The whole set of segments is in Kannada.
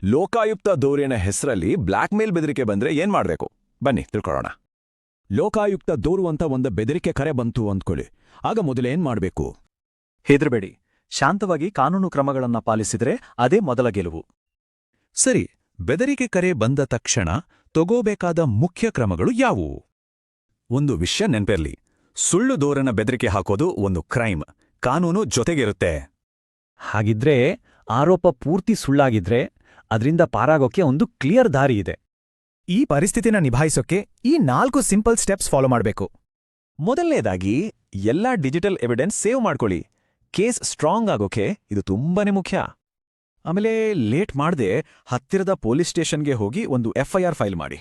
ಲೋಕಾಯುಕ್ತ ದೂರಿನ ಹೆಸರಲ್ಲಿ ಬ್ಲ್ಯಾಕ್ ಮೇಲ್ ಬೆದರಿಕೆ ಬಂದ್ರೆ ಏನ್ ಮಾಡ್ಬೇಕು? ಬನ್ನಿ ತಿಳ್ಕೊಳ್ಳೋಣ. ಲೋಕಾಯುಕ್ತ ದೂರು ಅಂತ ಒಂದು ಬೆದರಿಕೆ ಕರೆ ಬಂತು ಅಂದ್ಕೊಳ್ಳಿ. ಆಗ ಮೊದಲೇನ್ ಮಾಡ್ಬೇಕು? ಹೆದರಬೇಡಿ, ಶಾಂತವಾಗಿ ಕಾನೂನು ಕ್ರಮಗಳನ್ನ ಪಾಲಿಸಿದ್ರೆ ಅದೇ ಮೊದಲ ಗೆಲುವು. ಸರಿ, ಬೆದರಿಕೆ ಕರೆ ಬಂದ ತಕ್ಷಣ ತಗೋಬೇಕಾದ ಮುಖ್ಯ ಕ್ರಮಗಳು ಯಾವುವು? ಒಂದು ವಿಷಯ ನೆನ್ಪಿರ್ಲಿ, ಸುಳ್ಳು ದೂರನ ಬೆದರಿಕೆ ಹಾಕೋದು ಒಂದು ಕ್ರೈಮ್. ಕಾನೂನು ಜೊತೆಗಿರುತ್ತೆ. ಹಾಗಿದ್ರೆ ಆರೋಪ ಪೂರ್ತಿ ಸುಳ್ಳಾಗಿದ್ರೆ ಅದರಿಂದ ಪಾರಾಗೋಕೆ ಒಂದು ಕ್ಲಿಯರ್ ದಾರಿ ಇದೆ. ಈ ಪರಿಸ್ಥಿತಿನ ನಿಭಾಯಿಸೋಕೆ ಈ 4 ಸಿಂಪಲ್ ಸ್ಟೆಪ್ಸ್ ಫಾಲೋ ಮಾಡಬೇಕು. ಮೊದಲನೇದಾಗಿ ಎಲ್ಲಾ ಡಿಜಿಟಲ್ ಎವಿಡೆನ್ಸ್ ಸೇವ್ ಮಾಡ್ಕೊಳ್ಳಿ. ಕೇಸ್ ಸ್ಟ್ರಾಂಗ್ ಆಗೋಕೆ ಇದು ತುಂಬಾನೇ ಮುಖ್ಯ. ಆಮೇಲೆ ಲೇಟ್ ಮಾಡದೆ ಹತ್ತಿರದ ಪೊಲೀಸ್ ಸ್ಟೇಷನ್ಗೆ ಹೋಗಿ ಒಂದು FIR ಫೈಲ್ ಮಾಡಿ.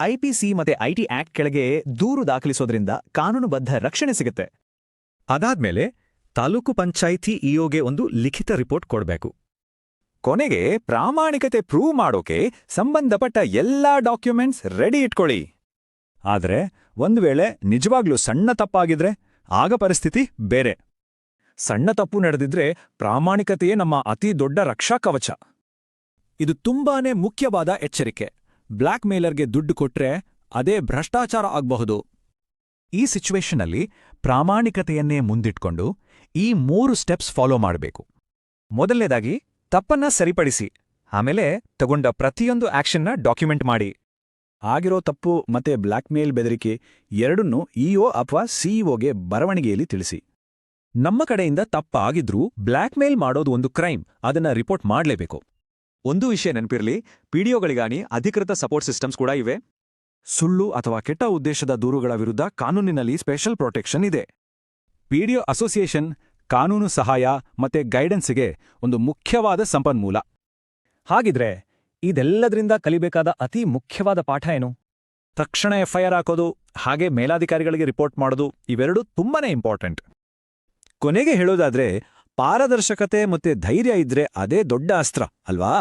IPC ಮತ್ತೆ IT ಆಕ್ಟ್ ಕೆಳಗೆ ದೂರು ದಾಖಲಿಸೋದ್ರಿಂದ ಕಾನೂನುಬದ್ಧ ರಕ್ಷಣೆ ಸಿಗುತ್ತೆ. ಅದಾದ್ಮೇಲೆ ತಾಲೂಕು ಪಂಚಾಯಿತಿ ಇಒಗೆ ಒಂದು ಲಿಖಿತ ರಿಪೋರ್ಟ್ ಕೊಡಬೇಕು. ಕೊನೆಗೆ ಪ್ರಾಮಾಣಿಕತೆ ಪ್ರೂವ್ ಮಾಡೋಕೆ ಸಂಬಂಧಪಟ್ಟ ಎಲ್ಲಾ ಡಾಕ್ಯುಮೆಂಟ್ಸ್ ರೆಡಿ ಇಟ್ಕೊಳ್ಳಿ. ಆದ್ರೆ ಒಂದು ವೇಳೆ ನಿಜವಾಗ್ಲೂ ಸಣ್ಣ ತಪ್ಪಾಗಿದ್ರೆ ಆಗ ಪರಿಸ್ಥಿತಿ ಬೇರೆ. ಸಣ್ಣ ತಪ್ಪು ನಡೆದಿದ್ರೆ ಪ್ರಾಮಾಣಿಕತೆಯೇ ನಮ್ಮ ಅತಿ ದೊಡ್ಡ ರಕ್ಷಾ ಕವಚ. ಇದು ತುಂಬಾನೇ ಮುಖ್ಯವಾದ ಎಚ್ಚರಿಕೆ. ಬ್ಲ್ಯಾಕ್ ಮೇಲರ್ಗೆ ದುಡ್ಡು ಕೊಟ್ರೆ ಅದೇ ಭ್ರಷ್ಟಾಚಾರ ಆಗಬಹುದು. ಈ ಸಿಚುವೇಶನಲ್ಲಿ ಪ್ರಾಮಾಣಿಕತೆಯನ್ನೇ ಮುಂದಿಟ್ಕೊಂಡು ಈ 3 ಸ್ಟೆಪ್ಸ್ ಫಾಲೋ ಮಾಡಬೇಕು. ಮೊದಲನೇದಾಗಿ ತಪ್ಪನ್ನ ಸರಿಪಡಿಸಿ. ಆಮೇಲೆ ತಗೊಂಡ ಪ್ರತಿಯೊಂದು ಆಕ್ಷನ್ನ ಡಾಕ್ಯುಮೆಂಟ್ ಮಾಡಿ. ಆಗಿರೋ ತಪ್ಪು ಮತ್ತೆ ಬ್ಲ್ಯಾಕ್ ಮೇಲ್ ಬೆದರಿಕೆ ಎರಡನ್ನೂ EO ಅಥವಾ CEOಗೆ ಬರವಣಿಗೆಯಲ್ಲಿ ತಿಳಿಸಿ. ನಮ್ಮ ಕಡೆಯಿಂದ ತಪ್ಪಾಗಿದ್ರೂ ಬ್ಲ್ಯಾಕ್ ಮೇಲ್ ಮಾಡೋದು ಒಂದು ಕ್ರೈಮ್. ಅದನ್ನ ರಿಪೋರ್ಟ್ ಮಾಡಲೇಬೇಕು. ಒಂದು ವಿಷಯ ನೆನಪಿರ್ಲಿ, PDOಗಳಿಗಾನಿ ಅಧಿಕೃತ ಸಪೋರ್ಟ್ ಸಿಸ್ಟಮ್ಸ್ ಕೂಡ ಇವೆ. ಸುಳ್ಳು ಅಥವಾ ಕೆಟ್ಟ ಉದ್ದೇಶದ ದೂರುಗಳ ವಿರುದ್ಧ ಕಾನೂನಿನಲ್ಲಿ ಸ್ಪೆಷಲ್ ಪ್ರೊಟೆಕ್ಷನ್ ಇದೆ. PDO ಅಸೋಸಿಯೇಷನ್ ಕಾನೂನು ಸಹಾಯ ಮತ್ತೆ ಗೈಡೆನ್ಸ್ಗೆ ಒಂದು ಮುಖ್ಯವಾದ ಸಂಪನ್ಮೂಲ. ಹಾಗಿದ್ರೆ ಇದೆಲ್ಲದರಿಂದ ಕಲಿಬೇಕಾದ ಅತಿ ಮುಖ್ಯವಾದ ಪಾಠ ಏನು? ತಕ್ಷಣ FIR ಹಾಕೋದು, ಹಾಗೆ ಮೇಲಾಧಿಕಾರಿಗಳಿಗೆ ರಿಪೋರ್ಟ್ ಮಾಡೋದು, ಇವೆರಡೂ ತುಂಬಾನೇ ಇಂಪಾರ್ಟೆಂಟ್. ಕೊನೆಗೆ ಹೇಳೋದಾದ್ರೆ, ಪಾರದರ್ಶಕತೆ ಮತ್ತೆ ಧೈರ್ಯ ಇದ್ರೆ ಅದೇ ದೊಡ್ಡ ಅಸ್ತ್ರ ಅಲ್ವಾ?